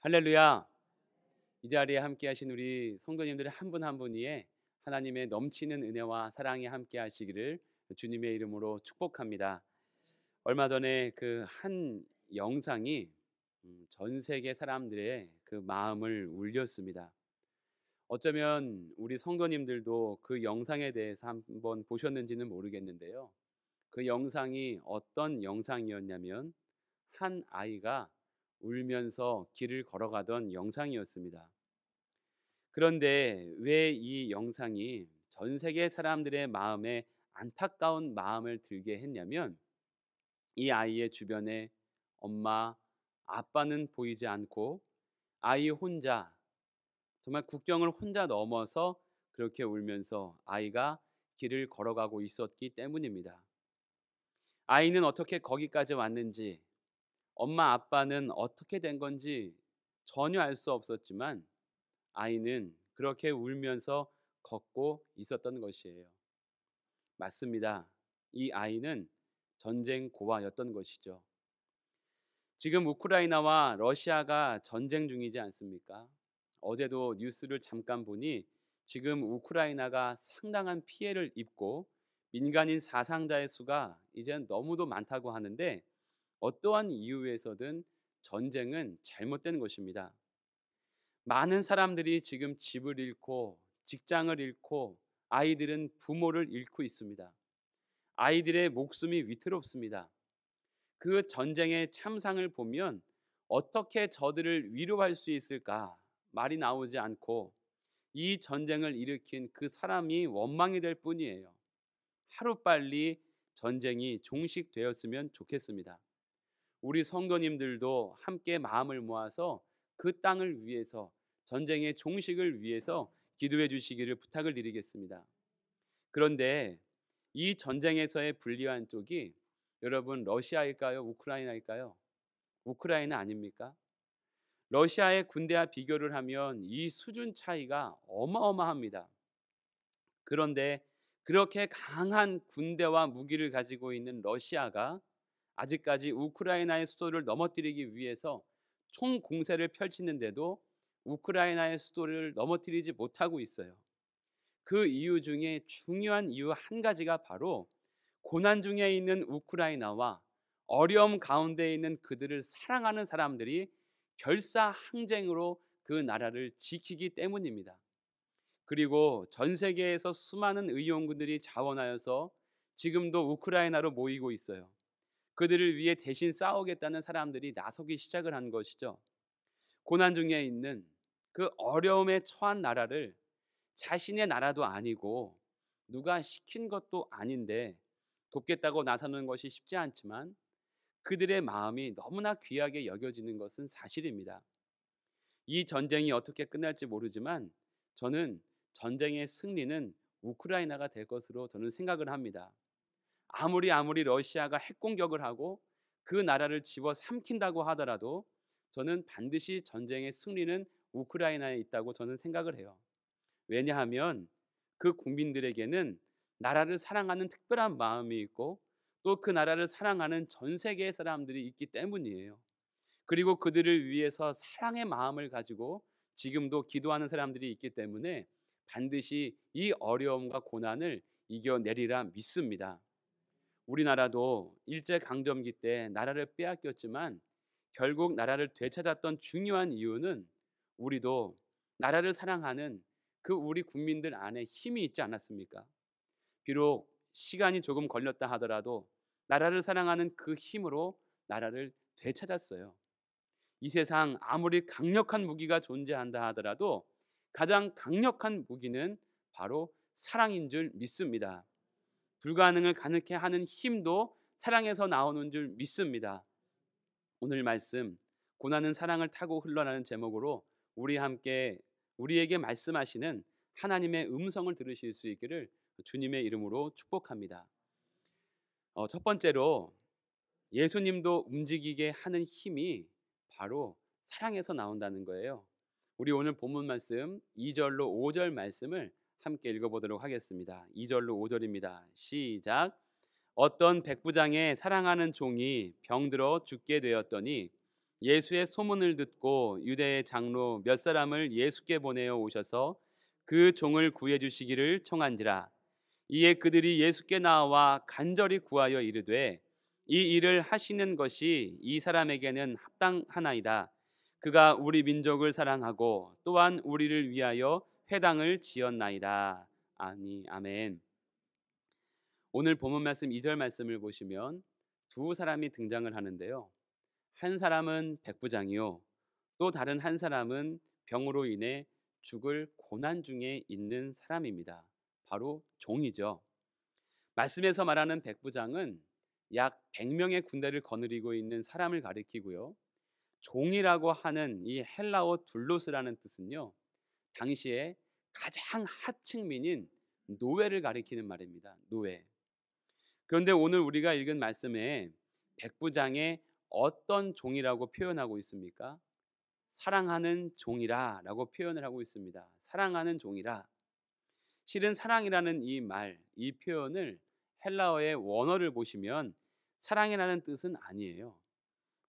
할렐루야. 이 자리에 함께 하신 우리 성도님들의 한 분 한 분 위에 하나님의 넘치는 은혜와 사랑이 함께 하시기를 주님의 이름으로 축복합니다. 얼마 전에 그 한 영상이 전 세계 사람들의 그 마음을 울렸습니다. 어쩌면 우리 성도님들도 그 영상에 대해서 한번 보셨는지는 모르겠는데요. 그 영상이 어떤 영상이었냐면 한 아이가 울면서 길을 걸어가던 영상이었습니다. 그런데 왜 이 영상이 전 세계 사람들의 마음에 안타까운 마음을 들게 했냐면 이 아이의 주변에 엄마, 아빠는 보이지 않고 아이 혼자 정말 국경을 혼자 넘어서 그렇게 울면서 아이가 길을 걸어가고 있었기 때문입니다. 아이는 어떻게 거기까지 왔는지, 엄마, 아빠는 어떻게 된 건지 전혀 알 수 없었지만 아이는 그렇게 울면서 걷고 있었던 것이에요. 맞습니다. 이 아이는 전쟁 고아였던 것이죠. 지금 우크라이나와 러시아가 전쟁 중이지 않습니까? 어제도 뉴스를 잠깐 보니 지금 우크라이나가 상당한 피해를 입고 민간인 사상자의 수가 이제 너무도 많다고 하는데 어떠한 이유에서든 전쟁은 잘못된 것입니다. 많은 사람들이 지금 집을 잃고 직장을 잃고 아이들은 부모를 잃고 있습니다. 아이들의 목숨이 위태롭습니다. 그 전쟁의 참상을 보면 어떻게 저들을 위로할 수 있을까 말이 나오지 않고 이 전쟁을 일으킨 그 사람이 원망이 될 뿐이에요. 하루빨리 전쟁이 종식되었으면 좋겠습니다. 우리 성도님들도 함께 마음을 모아서 그 땅을 위해서 전쟁의 종식을 위해서 기도해 주시기를 부탁을 드리겠습니다. 그런데 이 전쟁에서의 불리한 쪽이 여러분 러시아일까요? 우크라이나일까요? 우크라이나 아닙니까? 러시아의 군대와 비교를 하면 이 수준 차이가 어마어마합니다. 그런데 그렇게 강한 군대와 무기를 가지고 있는 러시아가 아직까지 우크라이나의 수도를 넘어뜨리기 위해서 총 공세를 펼치는데도 우크라이나의 수도를 넘어뜨리지 못하고 있어요. 그 이유 중에 중요한 이유 한 가지가 바로 고난 중에 있는 우크라이나와 어려움 가운데 있는 그들을 사랑하는 사람들이 결사항쟁으로 그 나라를 지키기 때문입니다. 그리고 전 세계에서 수많은 의용군들이 자원하여서 지금도 우크라이나로 모이고 있어요. 그들을 위해 대신 싸우겠다는 사람들이 나서기 시작을 한 것이죠. 고난 중에 있는 그 어려움에 처한 나라를 자신의 나라도 아니고 누가 시킨 것도 아닌데 돕겠다고 나서는 것이 쉽지 않지만 그들의 마음이 너무나 귀하게 여겨지는 것은 사실입니다. 이 전쟁이 어떻게 끝날지 모르지만 저는 전쟁의 승리는 우크라이나가 될 것으로 저는 생각을 합니다. 아무리 러시아가 핵공격을 하고 그 나라를 집어삼킨다고 하더라도 저는 반드시 전쟁의 승리는 우크라이나에 있다고 저는 생각을 해요. 왜냐하면 그 국민들에게는 나라를 사랑하는 특별한 마음이 있고 또 그 나라를 사랑하는 전 세계의 사람들이 있기 때문이에요. 그리고 그들을 위해서 사랑의 마음을 가지고 지금도 기도하는 사람들이 있기 때문에 반드시 이 어려움과 고난을 이겨내리라 믿습니다. 우리나라도 일제 강점기 때 나라를 빼앗겼지만 결국 나라를 되찾았던 중요한 이유는 우리도 나라를 사랑하는 그 우리 국민들 안에 힘이 있지 않았습니까? 비록 시간이 조금 걸렸다 하더라도 나라를 사랑하는 그 힘으로 나라를 되찾았어요. 이 세상 아무리 강력한 무기가 존재한다 하더라도 가장 강력한 무기는 바로 사랑인 줄 믿습니다. 불가능을 가능케 하는 힘도 사랑에서 나오는 줄 믿습니다. 오늘 말씀 고난은 사랑을 타고 흘러라는 제목으로 우리 함께 우리에게 말씀하시는 하나님의 음성을 들으실 수 있기를 주님의 이름으로 축복합니다. 첫 번째로 예수님도 움직이게 하는 힘이 바로 사랑에서 나온다는 거예요. 우리 오늘 본문 말씀 2절로 5절 말씀을 함께 읽어보도록 하겠습니다. 2절로 5절입니다. 시작. 어떤 백부장의 사랑하는 종이 병들어 죽게 되었더니 예수의 소문을 듣고 유대의 장로 몇 사람을 예수께 보내어 오셔서 그 종을 구해 주시기를 청한지라. 이에 그들이 예수께 나와 간절히 구하여 이르되 이 일을 하시는 것이 이 사람에게는 합당하나이다. 그가 우리 민족을 사랑하고 또한 우리를 위하여 회당을 지었나이다. 아니 아멘. 오늘 본문 말씀 2절 말씀을 보시면 두 사람이 등장을 하는데요. 한 사람은 백부장이요, 또 다른 한 사람은 병으로 인해 죽을 고난 중에 있는 사람입니다. 바로 종이죠. 말씀에서 말하는 백부장은 약 100명의 군대를 거느리고 있는 사람을 가리키고요. 종이라고 하는 이 헬라어 둘로스라는 뜻은요, 당시에 가장 하층민인 노예를 가리키는 말입니다. 노예. 그런데 오늘 우리가 읽은 말씀에 백부장의 어떤 종이라고 표현하고 있습니까? 사랑하는 종이라라고 표현을 하고 있습니다. 사랑하는 종이라. 실은 사랑이라는 이 말, 이 표현을 헬라어의 원어를 보시면 사랑이라는 뜻은 아니에요.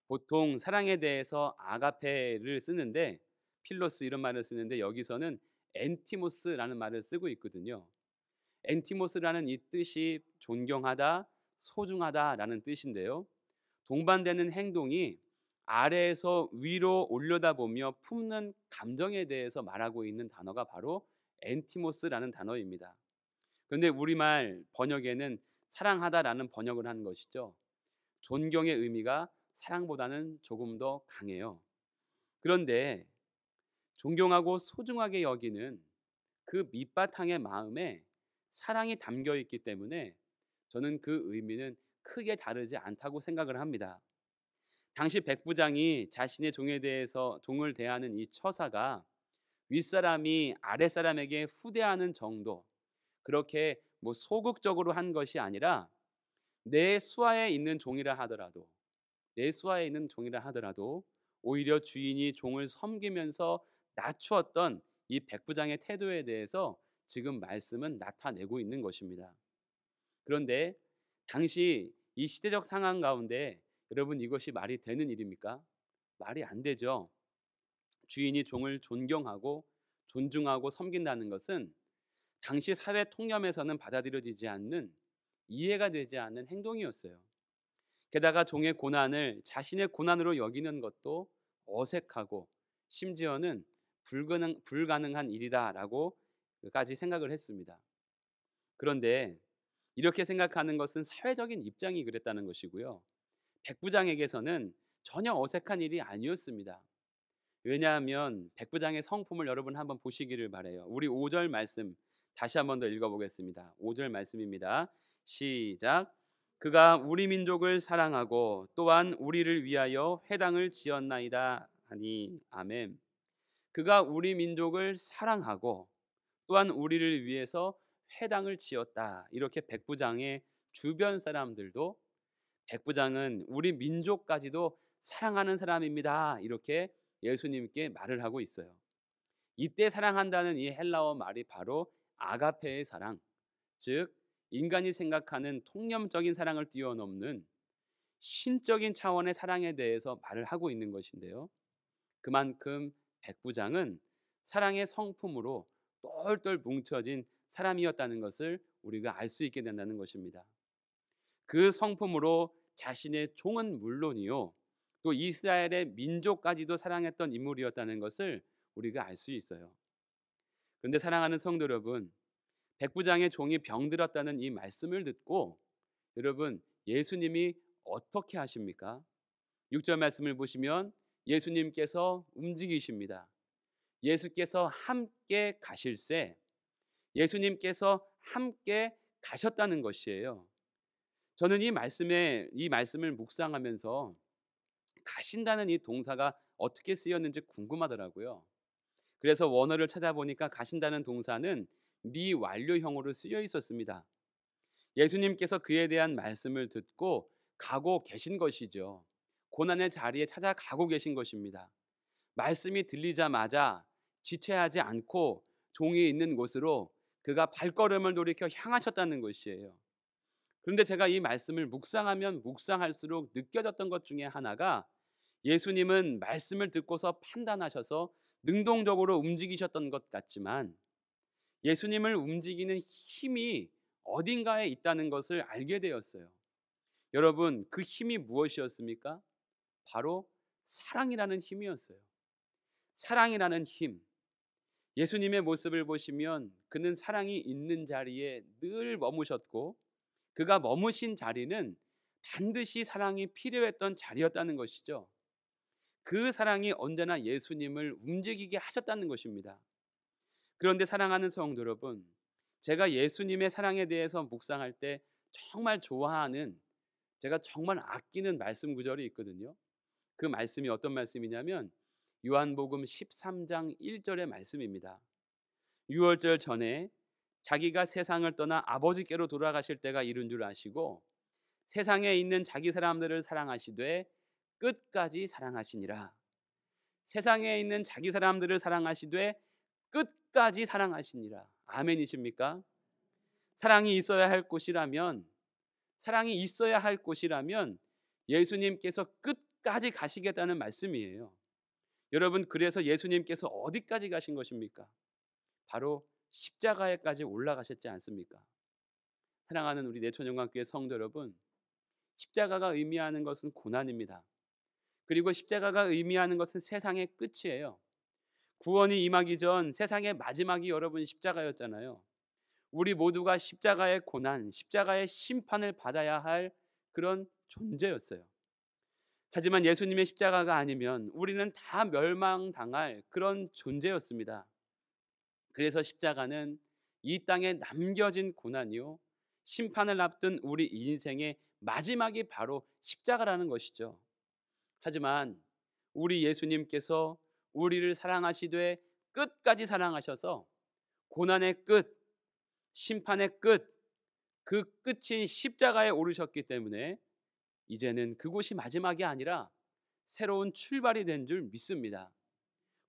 보통 사랑에 대해서 아가페를 쓰는데, 필로스 이런 말을 쓰는데 여기서는 엔티모스라는 말을 쓰고 있거든요. 엔티모스라는 이 뜻이 존경하다, 소중하다라는 뜻인데요. 동반되는 행동이 아래에서 위로 올려다보며 품는 감정에 대해서 말하고 있는 단어가 바로 엔티모스라는 단어입니다. 그런데 우리말 번역에는 사랑하다라는 번역을 한 것이죠. 존경의 의미가 사랑보다는 조금 더 강해요. 그런데 존경하고 소중하게 여기는 그 밑바탕의 마음에 사랑이 담겨 있기 때문에 저는 그 의미는 크게 다르지 않다고 생각을 합니다. 당시 백부장이 자신의 종을 대하는 이 처사가 윗사람이 아랫사람에게 후대하는 정도, 그렇게 뭐 소극적으로 한 것이 아니라 내 수하에 있는 종이라 하더라도 오히려 주인이 종을 섬기면서 낮추었던 이 백부장의 태도에 대해서 지금 말씀은 나타내고 있는 것입니다. 그런데 당시 이 시대적 상황 가운데 여러분, 이것이 말이 되는 일입니까? 말이 안 되죠. 주인이 종을 존경하고 존중하고 섬긴다는 것은 당시 사회 통념에서는 받아들여지지 않는, 이해가 되지 않는 행동이었어요. 게다가 종의 고난을 자신의 고난으로 여기는 것도 어색하고 심지어는 불가능한 일이다라고까지 생각을 했습니다. 그런데 이렇게 생각하는 것은 사회적인 입장이 그랬다는 것이고요. 백부장에게서는 전혀 어색한 일이 아니었습니다. 왜냐하면 백부장의 성품을 여러분 한번 보시기를 바라요. 우리 5절 말씀 다시 한번 더 읽어보겠습니다. 5절 말씀입니다. 시작. 그가 우리 민족을 사랑하고 또한 우리를 위하여 회당을 지었나이다 하니 아멘. 그가 우리 민족을 사랑하고 또한 우리를 위해서 회당을 지었다. 이렇게 백부장의 주변 사람들도 백부장은 우리 민족까지도 사랑하는 사람입니다. 이렇게 예수님께 말을 하고 있어요. 이때 사랑한다는 이 헬라어 말이 바로 아가페의 사랑, 즉 인간이 생각하는 통념적인 사랑을 뛰어넘는 신적인 차원의 사랑에 대해서 말을 하고 있는 것인데요. 그만큼 백부장은 사랑의 성품으로 똘똘 뭉쳐진 사람이었다는 것을 우리가 알 수 있게 된다는 것입니다. 그 성품으로 자신의 종은 물론이요, 또 이스라엘의 민족까지도 사랑했던 인물이었다는 것을 우리가 알 수 있어요. 그런데 사랑하는 성도 여러분, 백부장의 종이 병들었다는 이 말씀을 듣고 여러분, 예수님이 어떻게 하십니까? 6절 말씀을 보시면 예수님께서 움직이십니다. 예수께서 함께 가실새, 예수님께서 함께 가셨다는 것이에요. 저는 이 말씀을 묵상하면서 가신다는 이 동사가 어떻게 쓰였는지 궁금하더라고요. 그래서 원어를 찾아보니까 가신다는 동사는 미완료형으로 쓰여 있었습니다. 예수님께서 그에 대한 말씀을 듣고 가고 계신 것이죠. 고난의 자리에 찾아가고 계신 것입니다. 말씀이 들리자마자 지체하지 않고 종이 있는 곳으로 그가 발걸음을 돌이켜 향하셨다는 것이에요. 그런데 제가 이 말씀을 묵상하면 묵상할수록 느껴졌던 것 중에 하나가 예수님은 말씀을 듣고서 판단하셔서 능동적으로 움직이셨던 것 같지만 예수님을 움직이는 힘이 어딘가에 있다는 것을 알게 되었어요. 여러분, 그 힘이 무엇이었습니까? 바로 사랑이라는 힘이었어요. 사랑이라는 힘. 예수님의 모습을 보시면 그는 사랑이 있는 자리에 늘 머무셨고 그가 머무신 자리는 반드시 사랑이 필요했던 자리였다는 것이죠. 그 사랑이 언제나 예수님을 움직이게 하셨다는 것입니다. 그런데 사랑하는 성도 여러분, 제가 예수님의 사랑에 대해서 묵상할 때 정말 좋아하는, 제가 정말 아끼는 말씀 구절이 있거든요. 그 말씀이 어떤 말씀이냐면 요한복음 13장 1절의 말씀입니다. 유월절 전에 자기가 세상을 떠나 아버지께로 돌아가실 때가 이른 줄 아시고 세상에 있는 자기 사람들을 사랑하시되 끝까지 사랑하시니라. 세상에 있는 자기 사람들을 사랑하시되 끝까지 사랑하시니라. 아멘이십니까? 사랑이 있어야 할 곳이라면, 사랑이 있어야 할 곳이라면 예수님께서 끝까지 가시겠다는 말씀이에요. 여러분, 그래서 예수님께서 어디까지 가신 것입니까? 바로 십자가에까지 올라가셨지 않습니까? 사랑하는 우리 내천영광교회 성도 여러분, 십자가가 의미하는 것은 고난입니다. 그리고 십자가가 의미하는 것은 세상의 끝이에요. 구원이 임하기 전 세상의 마지막이 여러분 십자가였잖아요. 우리 모두가 십자가의 고난, 십자가의 심판을 받아야 할 그런 존재였어요. 하지만 예수님의 십자가가 아니면 우리는 다 멸망당할 그런 존재였습니다. 그래서 십자가는 이 땅에 남겨진 고난이요, 심판을 앞둔 우리 인생의 마지막이 바로 십자가라는 것이죠. 하지만 우리 예수님께서 우리를 사랑하시되 끝까지 사랑하셔서 고난의 끝, 심판의 끝, 그 끝인 십자가에 오르셨기 때문에 이제는 그곳이 마지막이 아니라 새로운 출발이 된 줄 믿습니다.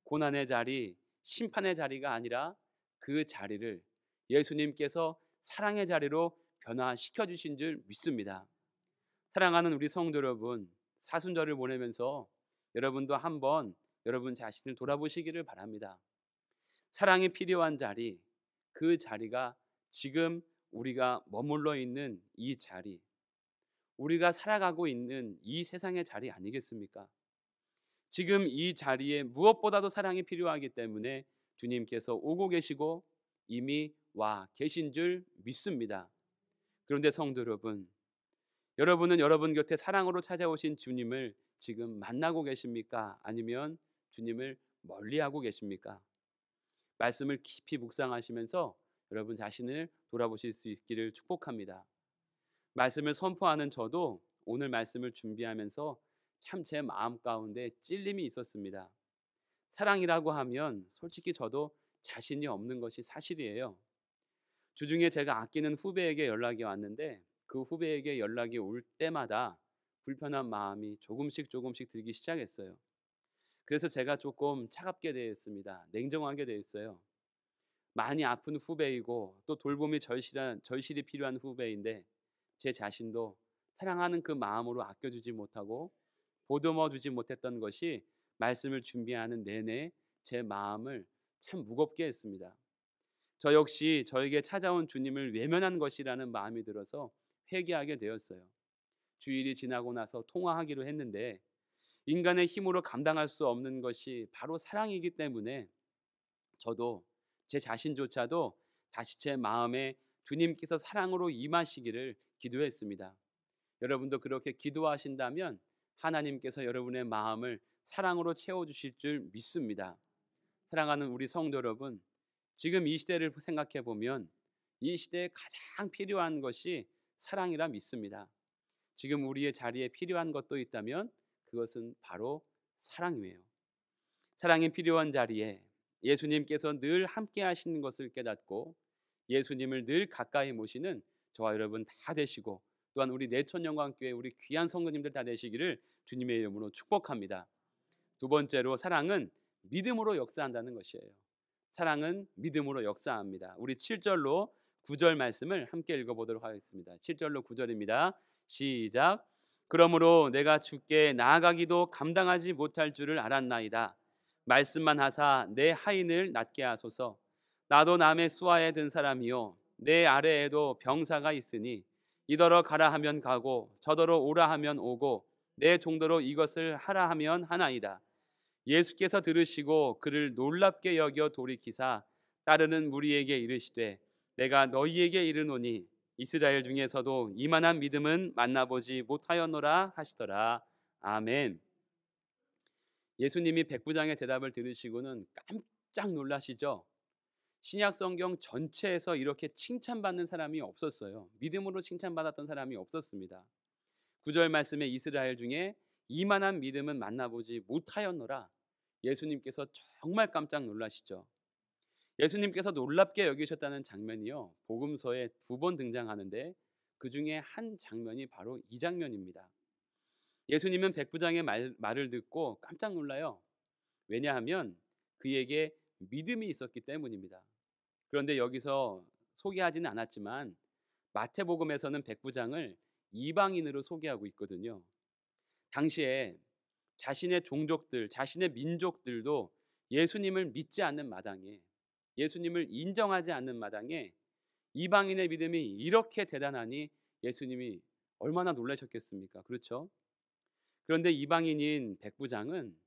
고난의 자리, 심판의 자리가 아니라 그 자리를 예수님께서 사랑의 자리로 변화시켜 주신 줄 믿습니다. 사랑하는 우리 성도 여러분, 사순절을 보내면서 여러분도 한번 여러분 자신을 돌아보시기를 바랍니다. 사랑이 필요한 자리, 그 자리가 지금 우리가 머물러 있는 이 자리, 우리가 살아가고 있는 이 세상의 자리 아니겠습니까? 지금 이 자리에 무엇보다도 사랑이 필요하기 때문에 주님께서 오고 계시고 이미 와 계신 줄 믿습니다. 그런데 성도 여러분, 여러분은 여러분 곁에 사랑으로 찾아오신 주님을 지금 만나고 계십니까? 아니면 주님을 멀리하고 계십니까? 말씀을 깊이 묵상하시면서 여러분 자신을 돌아보실 수 있기를 축복합니다. 말씀을 선포하는 저도 오늘 말씀을 준비하면서 참 제 마음 가운데 찔림이 있었습니다. 사랑이라고 하면 솔직히 저도 자신이 없는 것이 사실이에요. 주중에 제가 아끼는 후배에게 연락이 왔는데 그 후배에게 연락이 올 때마다 불편한 마음이 조금씩 들기 시작했어요. 그래서 제가 조금 차갑게 대했습니다. 냉정하게 대했어요. 많이 아픈 후배이고 또 돌봄이 절실히 필요한 후배인데 제 자신도 사랑하는 그 마음으로 아껴주지 못하고 보듬어 주지 못했던 것이 말씀을 준비하는 내내 제 마음을 참 무겁게 했습니다. 저 역시 저에게 찾아온 주님을 외면한 것이라는 마음이 들어서 회개하게 되었어요. 주일이 지나고 나서 통화하기로 했는데 인간의 힘으로 감당할 수 없는 것이 바로 사랑이기 때문에 저도 제 자신조차도 다시 제 마음에 주님께서 사랑으로 임하시기를 기도했습니다. 여러분도 그렇게 기도하신다면 하나님께서 여러분의 마음을 사랑으로 채워주실 줄 믿습니다. 사랑하는 우리 성도 여러분, 지금 이 시대를 생각해 보면 이 시대에 가장 필요한 것이 사랑이라 믿습니다. 지금 우리의 자리에 필요한 것도 있다면 그것은 바로 사랑이에요. 사랑이 필요한 자리에 예수님께서 늘 함께 하시는 것을 깨닫고 예수님을 늘 가까이 모시는 저와 여러분 다 되시고 또한 우리 내천영광교회 우리 귀한 성도님들 다 되시기를 주님의 이름으로 축복합니다. 두 번째로 사랑은 믿음으로 역사한다는 것이에요. 사랑은 믿음으로 역사합니다. 우리 7절로 9절 말씀을 함께 읽어보도록 하겠습니다. 7절로 9절입니다. 시작. 그러므로 내가 주께 나아가기도 감당하지 못할 줄을 알았나이다. 말씀만 하사 내 하인을 낫게 하소서. 나도 남의 수하에 든 사람이요 내 아래에도 병사가 있으니 이더러 가라 하면 가고 저더러 오라 하면 오고 내 종도로 이것을 하라 하면 하나이다. 예수께서 들으시고 그를 놀랍게 여겨 돌이키사 따르는 무리에게 이르시되 내가 너희에게 이르노니 이스라엘 중에서도 이만한 믿음은 만나보지 못하였노라 하시더라. 아멘. 예수님이 백부장의 대답을 들으시고는 깜짝 놀라시죠. 신약 성경 전체에서 이렇게 칭찬받는 사람이 없었어요. 믿음으로 칭찬받았던 사람이 없었습니다. 9절 말씀에 이스라엘 중에 이만한 믿음은 만나보지 못하였노라. 예수님께서 정말 깜짝 놀라시죠. 예수님께서 놀랍게 여기셨다는 장면이요 복음서에 2번 등장하는데 그 중에 한 장면이 바로 이 장면입니다. 예수님은 백부장의 말을 듣고 깜짝 놀라요. 왜냐하면 그에게 믿음이 있었기 때문입니다. 그런데 여기서 소개하지는 않았지만 마태복음에서는 백부장을 이방인으로 소개하고 있거든요. 당시에 자신의 종족들, 자신의 민족들도 예수님을 믿지 않는 마당에, 예수님을 인정하지 않는 마당에 이방인의 믿음이 이렇게 대단하니 예수님이 얼마나 놀라셨겠습니까? 그렇죠? 그런데 이방인인 백부장은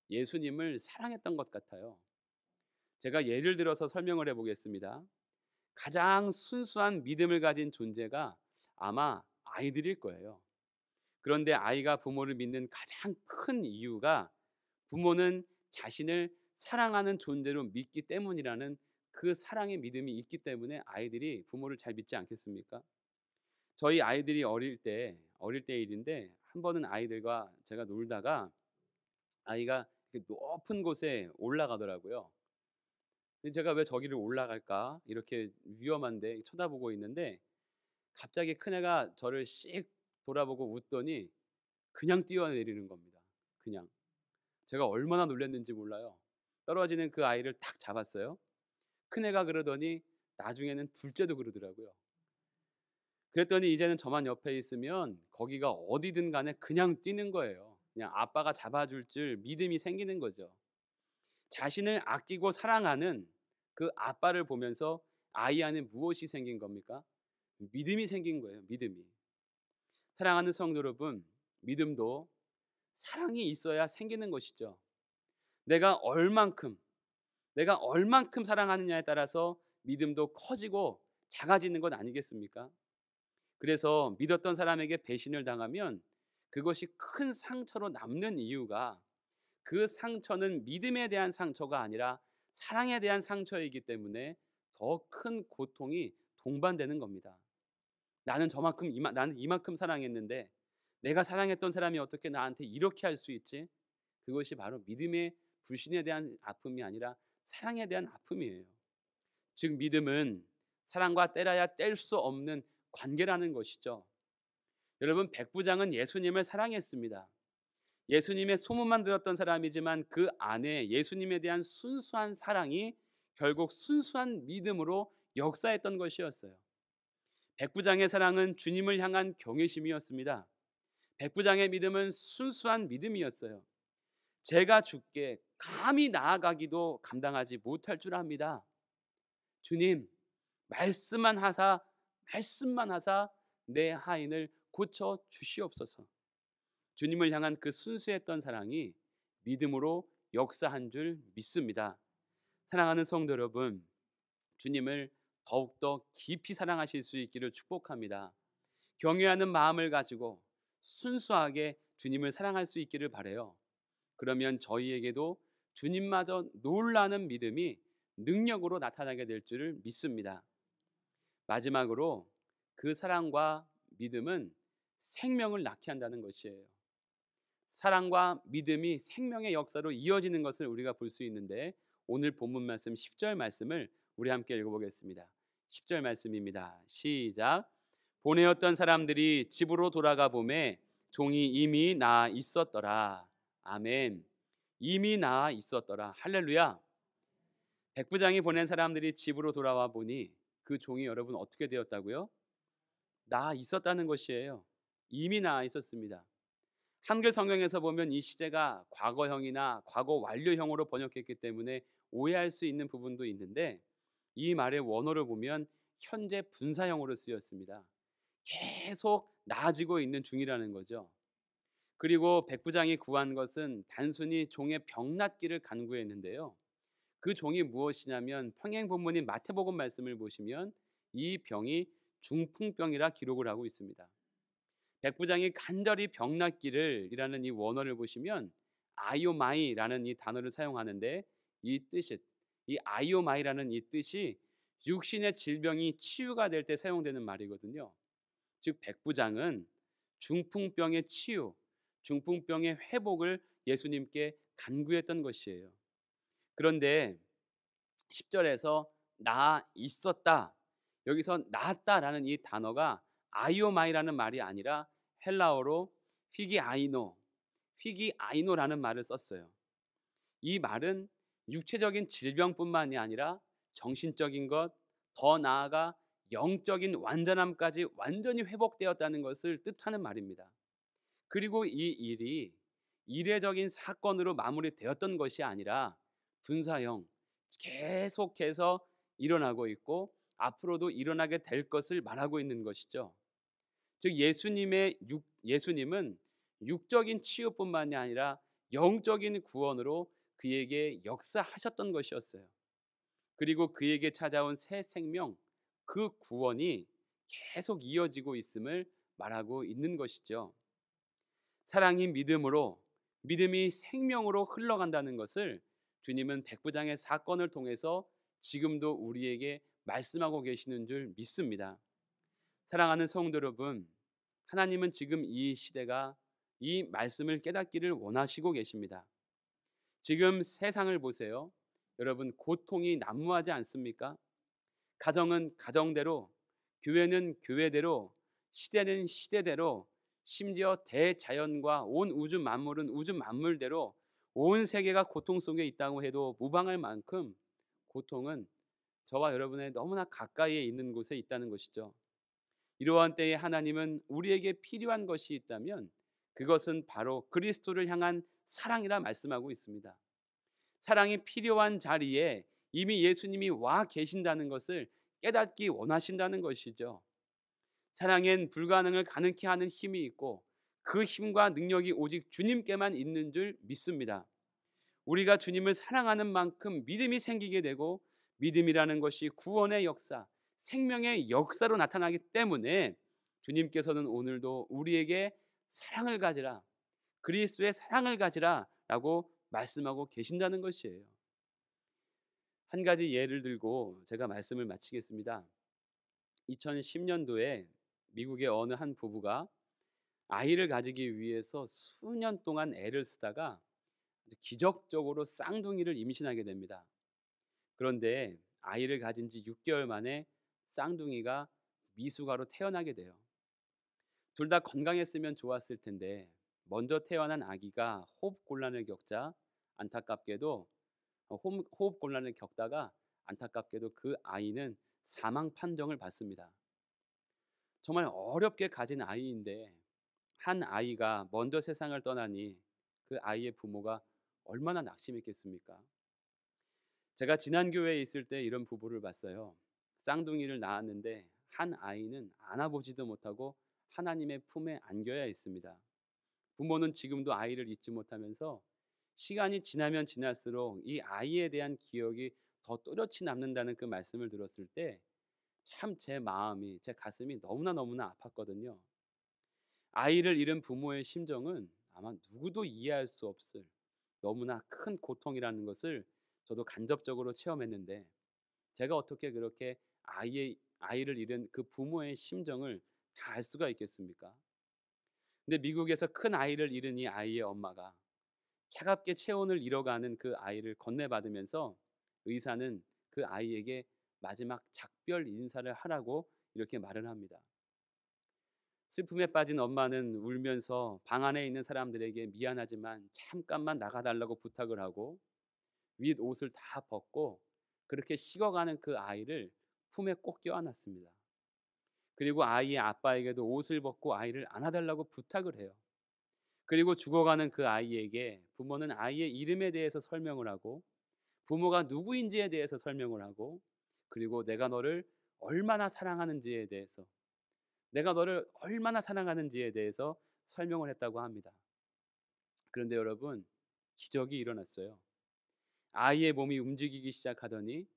예수님을 사랑했던 것 같아요. 제가 예를 들어서 설명을 해보겠습니다. 가장 순수한 믿음을 가진 존재가 아마 아이들일 거예요. 그런데 아이가 부모를 믿는 가장 큰 이유가 부모는 자신을 사랑하는 존재로 믿기 때문이라는 그 사랑의 믿음이 있기 때문에 아이들이 부모를 잘 믿지 않겠습니까? 저희 아이들이 어릴 때 일인데 한 번은 아이들과 제가 놀다가 아이가 이렇게 높은 곳에 올라가더라고요. 근데 제가 왜 저기를 올라갈까? 이렇게 위험한데 쳐다보고 있는데 갑자기 큰애가 저를 씩 돌아보고 웃더니 그냥 뛰어내리는 겁니다. 그냥. 제가 얼마나 놀랐는지 몰라요. 떨어지는 그 아이를 탁 잡았어요. 큰애가 그러더니 나중에는 둘째도 그러더라고요. 그랬더니 이제는 저만 옆에 있으면 거기가 어디든 간에 그냥 뛰는 거예요. 그냥 아빠가 잡아줄 줄 믿음이 생기는 거죠. 자신을 아끼고 사랑하는 그 아빠를 보면서 아이 안에 무엇이 생긴 겁니까? 믿음이 생긴 거예요. 믿음이. 사랑하는 성도 여러분, 믿음도 사랑이 있어야 생기는 것이죠. 내가 얼만큼 사랑하느냐에 따라서 믿음도 커지고 작아지는 것 아니겠습니까? 그래서 믿었던 사람에게 배신을 당하면 그것이 큰 상처로 남는 이유가 그 상처는 믿음에 대한 상처가 아니라 사랑에 대한 상처이기 때문에 더 큰 고통이 동반되는 겁니다. 나는 이만큼 사랑했는데 내가 사랑했던 사람이 어떻게 나한테 이렇게 할 수 있지? 그것이 바로 믿음의 불신에 대한 아픔이 아니라 사랑에 대한 아픔이에요. 즉 믿음은 사랑과 떼라야 뗄 수 없는 관계라는 것이죠. 여러분 백부장은 예수님을 사랑했습니다. 예수님의 소문만 들었던 사람이지만 그 안에 예수님에 대한 순수한 사랑이 결국 순수한 믿음으로 역사했던 것이었어요. 백부장의 사랑은 주님을 향한 경외심이었습니다. 백부장의 믿음은 순수한 믿음이었어요. 제가 주께 감히 나아가기도 감당하지 못할 줄 압니다. 주님, 말씀만 하사 내 하인을 고쳐 주시옵소서. 주님을 향한 그 순수했던 사랑이 믿음으로 역사한 줄 믿습니다. 사랑하는 성도 여러분, 주님을 더욱더 깊이 사랑하실 수 있기를 축복합니다. 경외하는 마음을 가지고 순수하게 주님을 사랑할 수 있기를 바라요. 그러면 저희에게도 주님마저 놀라는 믿음이 능력으로 나타나게 될 줄을 믿습니다. 마지막으로 그 사랑과 믿음은 생명을 낳게 한다는 것이에요. 사랑과 믿음이 생명의 역사로 이어지는 것을 우리가 볼 수 있는데 오늘 본문 말씀 10절 말씀을 우리 함께 읽어보겠습니다. 10절 말씀입니다. 시작. 보내었던 사람들이 집으로 돌아가 보매 종이 이미 나아 있었더라. 아멘. 이미 나아 있었더라. 할렐루야. 백부장이 보낸 사람들이 집으로 돌아와 보니 그 종이 여러분 어떻게 되었다고요? 나아 있었다는 것이에요. 이미 나아 있었습니다. 한글 성경에서 보면 이 시제가 과거형이나 과거 완료형으로 번역했기 때문에 오해할 수 있는 부분도 있는데, 이 말의 원어를 보면 현재 분사형으로 쓰였습니다. 계속 나아지고 있는 중이라는 거죠. 그리고 백부장이 구한 것은 단순히 종의 병 낫기를 간구했는데요. 그 종이 무엇이냐면, 평행 본문인 마태복음 말씀을 보시면 이 병이 중풍병이라 기록을 하고 있습니다. 백부장이 간절히 병 낫기를 이라는 이 원어를 보시면 아이오마이라는 이 단어를 사용하는데, 이 뜻이 이 아이오마이라는 이 뜻이 육신의 질병이 치유가 될 때 사용되는 말이거든요. 즉 백부장은 중풍병의 치유, 중풍병의 회복을 예수님께 간구했던 것이에요. 그런데 10절에서 나 있었다, 여기서 나았다라는 이 단어가 아이오마이라는 말이 아니라 헬라어로 휘기아이노라는 말을 썼어요. 이 말은 육체적인 질병뿐만이 아니라 정신적인 것, 더 나아가 영적인 완전함까지 완전히 회복되었다는 것을 뜻하는 말입니다. 그리고 이 일이 이례적인 사건으로 마무리되었던 것이 아니라 분사형, 계속해서 일어나고 있고 앞으로도 일어나게 될 것을 말하고 있는 것이죠. 즉 예수님은 육적인 치유뿐만이 아니라 영적인 구원으로 그에게 역사하셨던 것이었어요. 그리고 그에게 찾아온 새 생명, 그 구원이 계속 이어지고 있음을 말하고 있는 것이죠. 사랑이 믿음으로, 믿음이 생명으로 흘러간다는 것을 주님은 백부장의 사건을 통해서 지금도 우리에게 말씀하고 계시는 줄 믿습니다. 사랑하는 성도 여러분, 하나님은 지금 이 시대가 이 말씀을 깨닫기를 원하시고 계십니다. 지금 세상을 보세요. 여러분, 고통이 난무하지 않습니까? 가정은 가정대로, 교회는 교회대로, 시대는 시대대로, 심지어 대자연과 온 우주 만물은 우주 만물대로 온 세계가 고통 속에 있다고 해도 무방할 만큼 고통은 저와 여러분의 너무나 가까이에 있는 곳에 있다는 것이죠. 이러한 때에 하나님은 우리에게 필요한 것이 있다면 그것은 바로 그리스도를 향한 사랑이라 말씀하고 있습니다. 사랑이 필요한 자리에 이미 예수님이 와 계신다는 것을 깨닫기 원하신다는 것이죠. 사랑엔 불가능을 가능케 하는 힘이 있고 그 힘과 능력이 오직 주님께만 있는 줄 믿습니다. 우리가 주님을 사랑하는 만큼 믿음이 생기게 되고, 믿음이라는 것이 구원의 역사, 생명의 역사로 나타나기 때문에 주님께서는 오늘도 우리에게 사랑을 가지라, 그리스도의 사랑을 가지라라고 말씀하고 계신다는 것이에요. 한 가지 예를 들고 제가 말씀을 마치겠습니다. 2010년도에 미국의 어느 한 부부가 아이를 가지기 위해서 수년 동안 애를 쓰다가 기적적으로 쌍둥이를 임신하게 됩니다. 그런데 아이를 가진 지 6개월 만에 쌍둥이가 미숙아로 태어나게 돼요. 둘 다 건강했으면 좋았을 텐데 먼저 태어난 아기가 호흡 곤란을 겪자 안타깝게도 호흡 곤란을 겪다가 안타깝게도 그 아이는 사망 판정을 받습니다. 정말 어렵게 가진 아이인데 한 아이가 먼저 세상을 떠나니 그 아이의 부모가 얼마나 낙심했겠습니까? 제가 지난 교회에 있을 때 이런 부부를 봤어요. 쌍둥이를 낳았는데 한 아이는 안아보지도 못하고 하나님의 품에 안겨야 했습니다. 부모는 지금도 아이를 잊지 못하면서 시간이 지나면 지날수록 이 아이에 대한 기억이 더 또렷이 남는다는 그 말씀을 들었을 때 참 제 마음이, 제 가슴이 너무나 아팠거든요. 아이를 잃은 부모의 심정은 아마 누구도 이해할 수 없을 너무나 큰 고통이라는 것을 저도 간접적으로 체험했는데, 제가 어떻게 그렇게 아이를 잃은 그 부모의 심정을 다 알 수가 있겠습니까? 근데 미국에서 큰 아이를 잃은 이 아이의 엄마가 차갑게 체온을 잃어가는 그 아이를 건네받으면서 의사는 그 아이에게 마지막 작별 인사를 하라고 이렇게 말을 합니다. 슬픔에 빠진 엄마는 울면서 방 안에 있는 사람들에게 미안하지만 잠깐만 나가달라고 부탁을 하고 윗 옷을 다 벗고 그렇게 식어가는 그 아이를 품에 꼭 껴안았습니다. 그리고 아이의 아빠에게도 옷을 벗고 아이를 안아달라고 부탁을 해요. 그리고 죽어가는 그 아이에게 부모는 아이의 이름에 대해서 설명을 하고 부모가 누구인지에 대해서 설명을 하고 그리고 내가 너를 얼마나 사랑하는지에 대해서 내가 너를 얼마나 사랑하는지에 대해서 설명을 했다고 합니다. 그런데 여러분, 기적이 일어났어요. 아이의 몸이 움직이기 시작하더니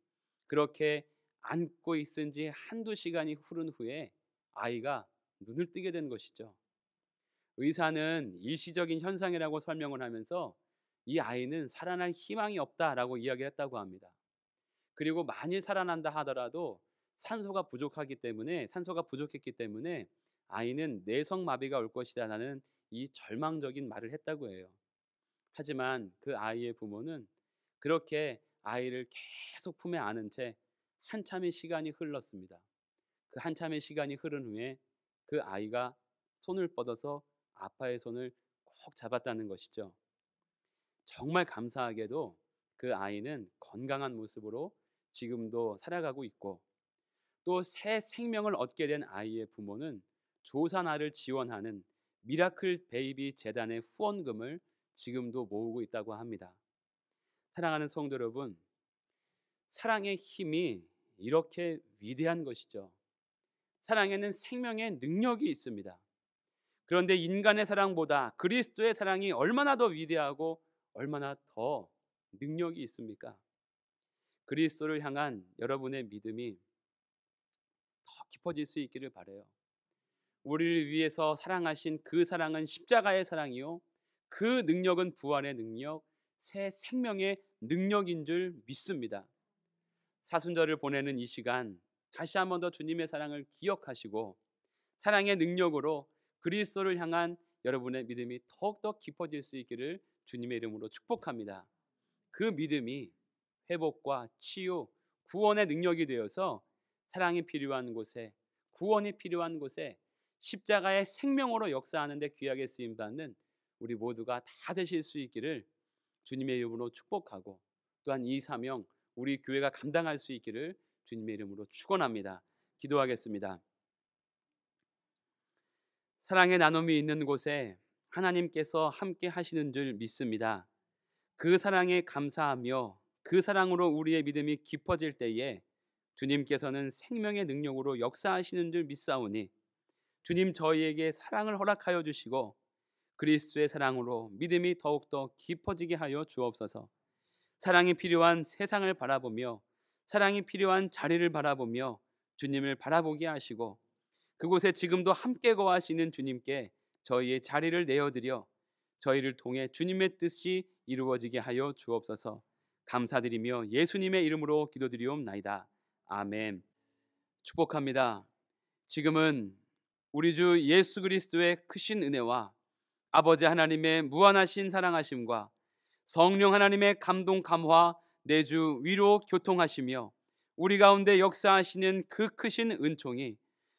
그렇게 안고 있은 지 한두 시간이 흐른 후에 아이가 눈을 뜨게 된 것이죠. 의사는 일시적인 현상이라고 설명을 하면서 이 아이는 살아날 희망이 없다라고 이야기했다고 합니다. 그리고 만일 살아난다 하더라도 산소가 부족했기 때문에 아이는 내성마비가 올 것이다라는 이 절망적인 말을 했다고 해요. 하지만 그 아이의 부모는 그렇게 아이를 계속 품에 안은 채 한참의 시간이 흘렀습니다. 그 한참의 시간이 흐른 후에 그 아이가 손을 뻗어서 아빠의 손을 꼭 잡았다는 것이죠. 정말 감사하게도 그 아이는 건강한 모습으로 지금도 살아가고 있고 또 새 생명을 얻게 된 아이의 부모는 조산아를 지원하는 미라클 베이비 재단의 후원금을 지금도 모으고 있다고 합니다. 사랑하는 성도 여러분, 사랑의 힘이 이렇게 위대한 것이죠. 사랑에는 생명의 능력이 있습니다. 그런데 인간의 사랑보다 그리스도의 사랑이 얼마나 더 위대하고 얼마나 더 능력이 있습니까? 그리스도를 향한 여러분의 믿음이 더 깊어질 수 있기를 바라요. 우리를 위해서 사랑하신 그 사랑은 십자가의 사랑이요, 그 능력은 부활의 능력, 새 생명의 능력인 줄 믿습니다. 사순절을 보내는 이 시간 다시 한 번 더 주님의 사랑을 기억하시고 사랑의 능력으로 그리스도를 향한 여러분의 믿음이 더욱더 깊어질 수 있기를 주님의 이름으로 축복합니다. 그 믿음이 회복과 치유, 구원의 능력이 되어서 사랑이 필요한 곳에, 구원이 필요한 곳에 십자가의 생명으로 역사하는 데 귀하게 쓰임 받는 우리 모두가 다 되실 수 있기를 주님의 이름으로 축복하고 또한 이 사명 우리 교회가 감당할 수 있기를 주님의 이름으로 축원합니다. 기도하겠습니다. 사랑의 나눔이 있는 곳에 하나님께서 함께 하시는 줄 믿습니다. 그 사랑에 감사하며 그 사랑으로 우리의 믿음이 깊어질 때에 주님께서는 생명의 능력으로 역사하시는 줄 믿사오니 주님 저희에게 사랑을 허락하여 주시고 그리스도의 사랑으로 믿음이 더욱더 깊어지게 하여 주옵소서. 사랑이 필요한 세상을 바라보며 사랑이 필요한 자리를 바라보며 주님을 바라보게 하시고 그곳에 지금도 함께 거하시는 주님께 저희의 자리를 내어드려 저희를 통해 주님의 뜻이 이루어지게 하여 주옵소서. 감사드리며 예수님의 이름으로 기도드리옵나이다. 아멘. 축복합니다. 지금은 우리 주 예수 그리스도의 크신 은혜와 아버지 하나님의 무한하신 사랑하심과 성령 하나님의 감동 감화 내주 위로 교통하시며 우리 가운데 역사하시는 그 크신 은총이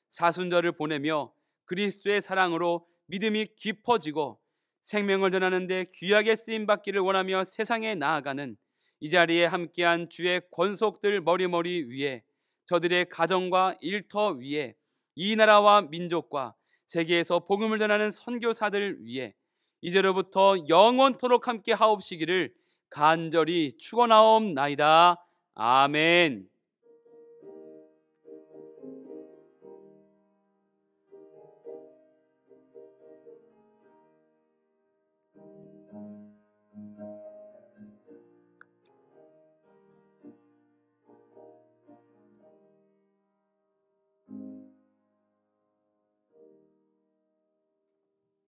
사순절을 보내며 그리스도의 사랑으로 믿음이 깊어지고 생명을 전하는 데 귀하게 쓰임 받기를 원하며 세상에 나아가는 이 자리에 함께한 주의 권속들 머리머리 위에 저들의 가정과 일터 위에 이 나라와 민족과 세계에서 복음을 전하는 선교사들 위에 이제로부터 영원토록 함께 하옵시기를 간절히 축원하옵나이다. 아멘.